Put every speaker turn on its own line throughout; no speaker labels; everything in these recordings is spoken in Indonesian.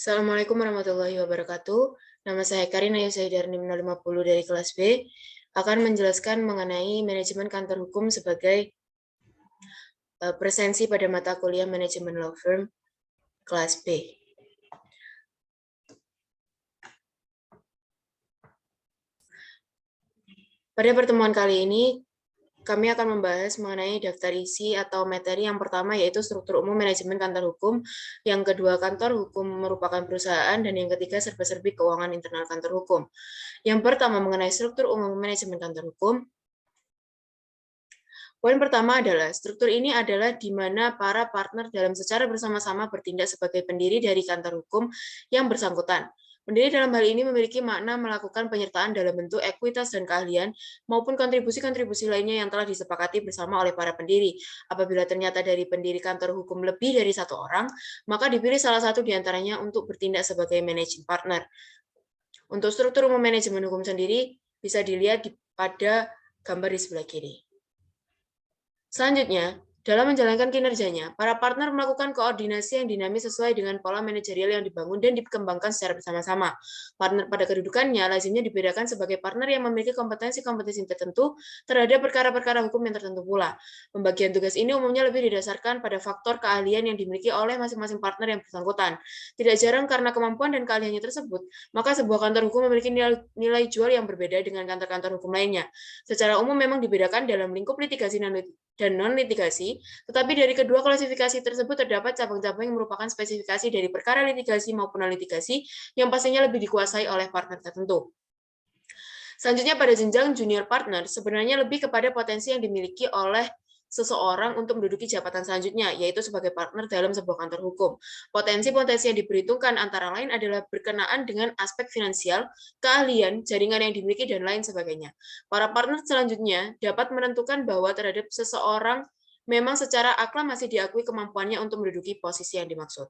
Assalamualaikum warahmatullahi wabarakatuh. Nama saya Karina Yusaidarni 50 dari kelas B, akan menjelaskan mengenai manajemen kantor hukum sebagai presensi pada mata kuliah manajemen law firm kelas B. Pada pertemuan kali ini, kami akan membahas mengenai daftar isi atau materi yang pertama yaitu struktur umum manajemen kantor hukum, yang kedua kantor hukum merupakan perusahaan, dan yang ketiga serba-serbi keuangan internal kantor hukum. Yang pertama mengenai struktur umum manajemen kantor hukum. Poin pertama adalah struktur ini adalah di mana para partner dalam secara bersama-sama bertindak sebagai pendiri dari kantor hukum yang bersangkutan. Pendiri dalam hal ini memiliki makna melakukan penyertaan dalam bentuk ekuitas dan keahlian maupun kontribusi-kontribusi lainnya yang telah disepakati bersama oleh para pendiri. Apabila ternyata dari pendiri kantor hukum lebih dari satu orang, maka dipilih salah satu di antaranya untuk bertindak sebagai managing partner. Untuk struktur umum manajemen hukum sendiri bisa dilihat pada gambar di sebelah kiri. Selanjutnya, dalam menjalankan kinerjanya, para partner melakukan koordinasi yang dinamis sesuai dengan pola manajerial yang dibangun dan dikembangkan secara bersama-sama. Partner pada kedudukannya lazimnya dibedakan sebagai partner yang memiliki kompetensi-kompetensi tertentu terhadap perkara-perkara hukum yang tertentu pula. Pembagian tugas ini umumnya lebih didasarkan pada faktor keahlian yang dimiliki oleh masing-masing partner yang bersangkutan. Tidak jarang karena kemampuan dan keahliannya tersebut, maka sebuah kantor hukum memiliki nilai jual yang berbeda dengan kantor-kantor hukum lainnya. Secara umum memang dibedakan dalam lingkup litigasi dan non-litigasi, tetapi dari kedua klasifikasi tersebut terdapat cabang-cabang yang merupakan spesifikasi dari perkara litigasi maupun non-litigasi yang pastinya lebih dikuasai oleh partner tertentu. Selanjutnya pada jenjang junior partner, sebenarnya lebih kepada potensi yang dimiliki oleh seseorang untuk menduduki jabatan selanjutnya, yaitu sebagai partner dalam sebuah kantor hukum. Potensi-potensi yang diperhitungkan antara lain adalah berkenaan dengan aspek finansial, keahlian, jaringan yang dimiliki, dan lain sebagainya. Para partner selanjutnya dapat menentukan bahwa terhadap seseorang memang secara akal masih diakui kemampuannya untuk menduduki posisi yang dimaksud.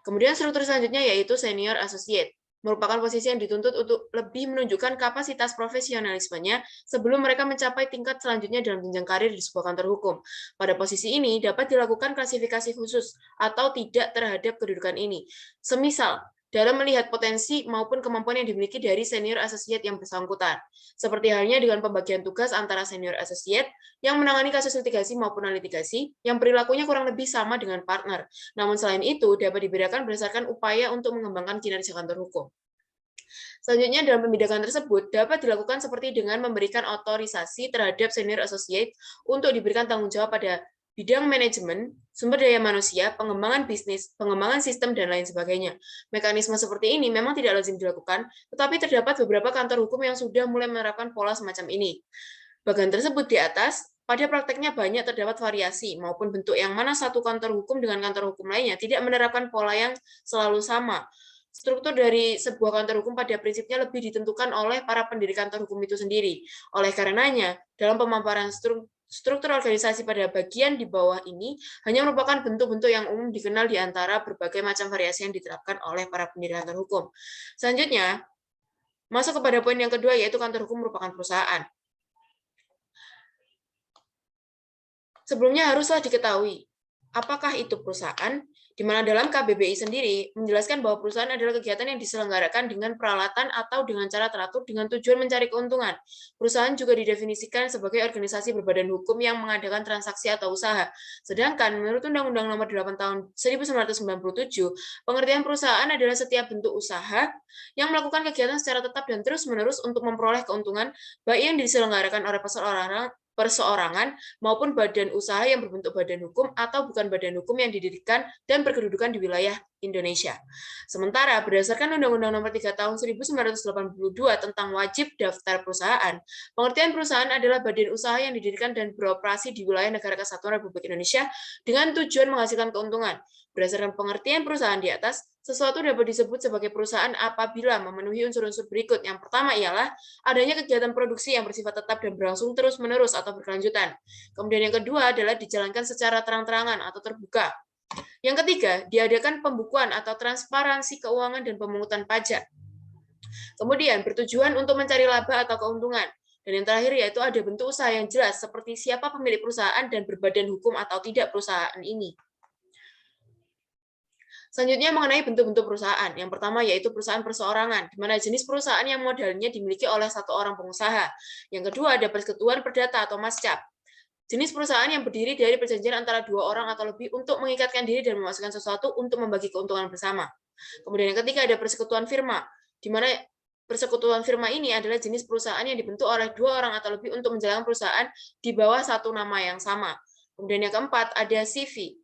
Kemudian struktur selanjutnya yaitu senior associate, merupakan posisi yang dituntut untuk lebih menunjukkan kapasitas profesionalismenya sebelum mereka mencapai tingkat selanjutnya dalam jenjang karir di sebuah kantor hukum. Pada posisi ini dapat dilakukan klasifikasi khusus atau tidak terhadap kedudukan ini. Semisal, dalam melihat potensi maupun kemampuan yang dimiliki dari senior associate yang bersangkutan. Seperti halnya dengan pembagian tugas antara senior associate yang menangani kasus litigasi maupun non-litigasi, yang perilakunya kurang lebih sama dengan partner. Namun selain itu, dapat dibedakan berdasarkan upaya untuk mengembangkan kinerja kantor hukum. Selanjutnya, dalam pembedakan tersebut dapat dilakukan seperti dengan memberikan otorisasi terhadap senior associate untuk diberikan tanggung jawab pada bidang manajemen, sumber daya manusia, pengembangan bisnis, pengembangan sistem, dan lain sebagainya. Mekanisme seperti ini memang tidak lazim dilakukan, tetapi terdapat beberapa kantor hukum yang sudah mulai menerapkan pola semacam ini. Bagian tersebut di atas, pada prakteknya banyak terdapat variasi maupun bentuk yang mana satu kantor hukum dengan kantor hukum lainnya tidak menerapkan pola yang selalu sama. Struktur dari sebuah kantor hukum pada prinsipnya lebih ditentukan oleh para pendiri kantor hukum itu sendiri. Oleh karenanya, dalam pemaparan struktur organisasi pada bagian di bawah ini hanya merupakan bentuk-bentuk yang umum dikenal di antara berbagai macam variasi yang diterapkan oleh para pendiri kantor hukum. Selanjutnya, masuk kepada poin yang kedua, yaitu kantor hukum merupakan perusahaan. Sebelumnya haruslah diketahui, apakah itu perusahaan, di mana dalam KBBI sendiri menjelaskan bahwa perusahaan adalah kegiatan yang diselenggarakan dengan peralatan atau dengan cara teratur dengan tujuan mencari keuntungan. Perusahaan juga didefinisikan sebagai organisasi berbadan hukum yang mengadakan transaksi atau usaha. Sedangkan menurut Undang-Undang Nomor 8 Tahun 1997, pengertian perusahaan adalah setiap bentuk usaha yang melakukan kegiatan secara tetap dan terus-menerus untuk memperoleh keuntungan, baik yang diselenggarakan oleh perseorangan maupun badan usaha yang berbentuk badan hukum atau bukan badan hukum yang didirikan dan berkedudukan di wilayah Indonesia. Sementara berdasarkan Undang-Undang Nomor 3 Tahun 1982 tentang wajib daftar perusahaan, pengertian perusahaan adalah badan usaha yang didirikan dan beroperasi di wilayah Negara Kesatuan Republik Indonesia dengan tujuan menghasilkan keuntungan. Berdasarkan pengertian perusahaan di atas, sesuatu dapat disebut sebagai perusahaan apabila memenuhi unsur-unsur berikut. Yang pertama ialah adanya kegiatan produksi yang bersifat tetap dan berlangsung terus-menerus atau berkelanjutan. Kemudian yang kedua adalah dijalankan secara terang-terangan atau terbuka. Yang ketiga, diadakan pembukuan atau transparansi keuangan dan pemungutan pajak. Kemudian, bertujuan untuk mencari laba atau keuntungan. Dan yang terakhir yaitu ada bentuk usaha yang jelas, seperti siapa pemilik perusahaan dan berbadan hukum atau tidak perusahaan ini. Selanjutnya mengenai bentuk-bentuk perusahaan. Yang pertama yaitu perusahaan perseorangan, di mana jenis perusahaan yang modalnya dimiliki oleh satu orang pengusaha. Yang kedua ada persekutuan perdata atau mascap. Jenis perusahaan yang berdiri dari perjanjian antara dua orang atau lebih untuk mengikatkan diri dan memasukkan sesuatu untuk membagi keuntungan bersama. Kemudian yang ketiga ada persekutuan firma, di mana persekutuan firma ini adalah jenis perusahaan yang dibentuk oleh dua orang atau lebih untuk menjalankan perusahaan di bawah satu nama yang sama. Kemudian yang keempat ada CV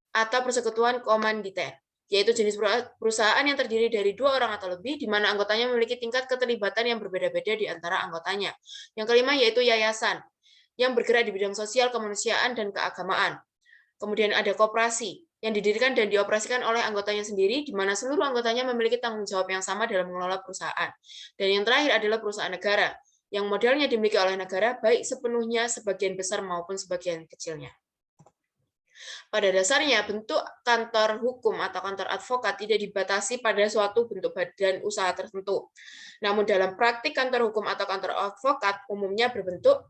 atau persekutuan komanditer, yaitu jenis perusahaan yang terdiri dari dua orang atau lebih, di mana anggotanya memiliki tingkat keterlibatan yang berbeda-beda di antara anggotanya. Yang kelima yaitu yayasan, yang bergerak di bidang sosial, kemanusiaan, dan keagamaan. Kemudian ada koperasi, yang didirikan dan dioperasikan oleh anggotanya sendiri, di mana seluruh anggotanya memiliki tanggung jawab yang sama dalam mengelola perusahaan. Dan yang terakhir adalah perusahaan negara, yang modalnya dimiliki oleh negara, baik sepenuhnya, sebagian besar, maupun sebagian kecilnya. Pada dasarnya, bentuk kantor hukum atau kantor advokat tidak dibatasi pada suatu bentuk badan usaha tertentu. Namun dalam praktik kantor hukum atau kantor advokat umumnya berbentuk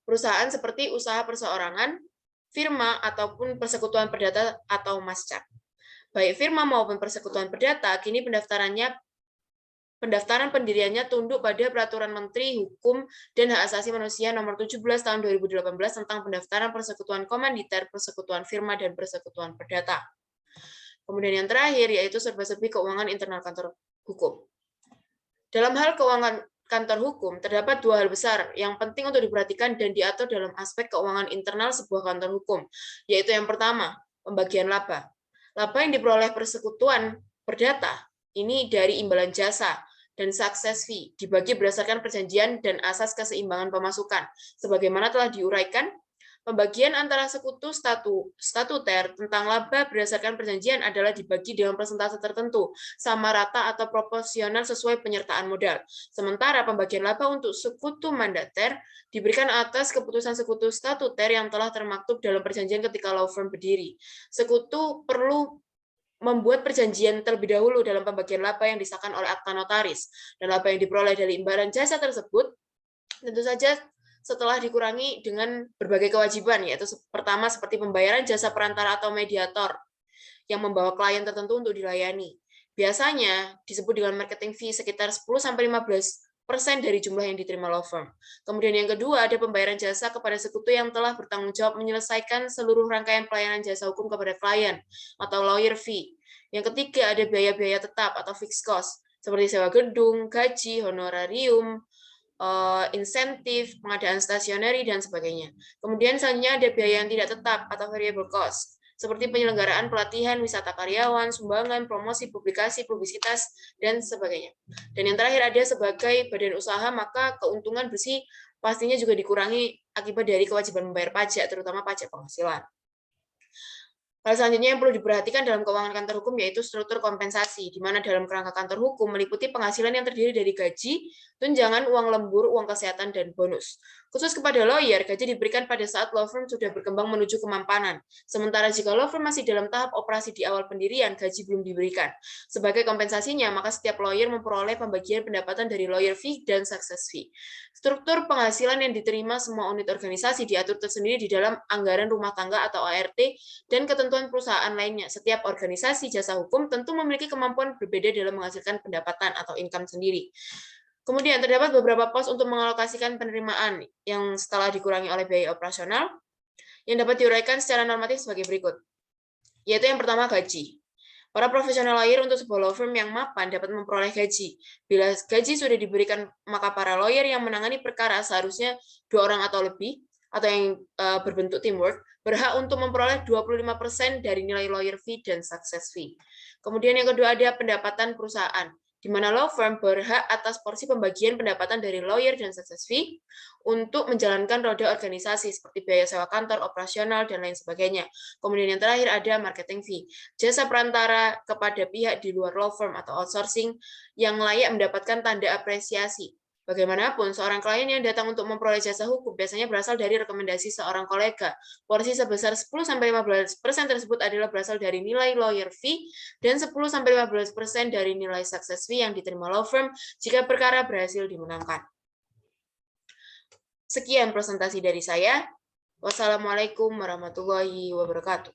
perusahaan seperti usaha perseorangan, firma, ataupun persekutuan perdata atau mascap. Baik firma maupun persekutuan perdata, kini pendaftaran pendiriannya tunduk pada Peraturan Menteri Hukum dan Hak Asasi Manusia Nomor 17 Tahun 2018 tentang pendaftaran persekutuan komanditer, persekutuan firma, dan persekutuan perdata. Kemudian yang terakhir yaitu serba-serbi keuangan internal kantor hukum. Dalam hal keuangan kantor hukum, terdapat dua hal besar yang penting untuk diperhatikan dan diatur dalam aspek keuangan internal sebuah kantor hukum, yaitu yang pertama, pembagian laba. Laba yang diperoleh persekutuan perdata ini dari imbalan jasa dan success fee dibagi berdasarkan perjanjian dan asas keseimbangan pemasukan. Sebagaimana telah diuraikan, pembagian antara sekutu statuter tentang laba berdasarkan perjanjian adalah dibagi dengan persentase tertentu, sama rata atau proporsional sesuai penyertaan modal. Sementara pembagian laba untuk sekutu mandater diberikan atas keputusan sekutu statuter yang telah termaktub dalam perjanjian ketika law firm berdiri. Sekutu perlu membuat perjanjian terlebih dahulu dalam pembagian laba yang disahkan oleh akta notaris, dan laba yang diperoleh dari imbalan jasa tersebut tentu saja setelah dikurangi dengan berbagai kewajiban, yaitu pertama seperti pembayaran jasa perantara atau mediator yang membawa klien tertentu untuk dilayani. Biasanya disebut dengan marketing fee sekitar 10-15% dari jumlah yang diterima law firm. Kemudian yang kedua ada pembayaran jasa kepada sekutu yang telah bertanggung jawab menyelesaikan seluruh rangkaian pelayanan jasa hukum kepada klien atau lawyer fee. Yang ketiga ada biaya-biaya tetap atau fixed cost seperti sewa gedung, gaji, honorarium, insentif, pengadaan stasioneri, dan sebagainya. Kemudian selanjutnya ada biaya yang tidak tetap atau variable cost, seperti penyelenggaraan pelatihan, wisata karyawan, sumbangan, promosi, publikasi, publisitas, dan sebagainya. Dan yang terakhir ada sebagai badan usaha, maka keuntungan bersih pastinya juga dikurangi akibat dari kewajiban membayar pajak, terutama pajak penghasilan. Hal selanjutnya yang perlu diperhatikan dalam keuangan kantor hukum yaitu struktur kompensasi, di mana dalam kerangka kantor hukum meliputi penghasilan yang terdiri dari gaji, tunjangan, uang lembur, uang kesehatan, dan bonus. Khusus kepada lawyer, gaji diberikan pada saat law firm sudah berkembang menuju kemampanan. Sementara jika law firm masih dalam tahap operasi di awal pendirian, gaji belum diberikan. Sebagai kompensasinya, maka setiap lawyer memperoleh pembagian pendapatan dari lawyer fee dan success fee. Struktur penghasilan yang diterima semua unit organisasi diatur tersendiri di dalam anggaran rumah tangga atau ART dan ketentuan perusahaan lainnya. Setiap organisasi jasa hukum tentu memiliki kemampuan berbeda dalam menghasilkan pendapatan atau income sendiri. Kemudian terdapat beberapa pos untuk mengalokasikan penerimaan yang setelah dikurangi oleh biaya operasional yang dapat diuraikan secara normatif sebagai berikut. Yaitu yang pertama gaji. Para profesional lawyer untuk sebuah law firm yang mapan dapat memperoleh gaji. Bila gaji sudah diberikan, maka para lawyer yang menangani perkara seharusnya 2 orang atau lebih, atau yang berbentuk teamwork, berhak untuk memperoleh 25% dari nilai lawyer fee dan success fee. Kemudian yang kedua ada pendapatan perusahaan, di mana law firm berhak atas porsi pembagian pendapatan dari lawyer dan success fee untuk menjalankan roda organisasi seperti biaya sewa kantor, operasional, dan lain sebagainya. Kemudian yang terakhir ada marketing fee, jasa perantara kepada pihak di luar law firm atau outsourcing yang layak mendapatkan tanda apresiasi. Bagaimanapun, seorang klien yang datang untuk memperoleh jasa hukum biasanya berasal dari rekomendasi seorang kolega. Porsi sebesar 10-15% tersebut adalah berasal dari nilai lawyer fee dan 10-15% dari nilai success fee yang diterima law firm jika perkara berhasil dimenangkan. Sekian presentasi dari saya. Wassalamualaikum warahmatullahi wabarakatuh.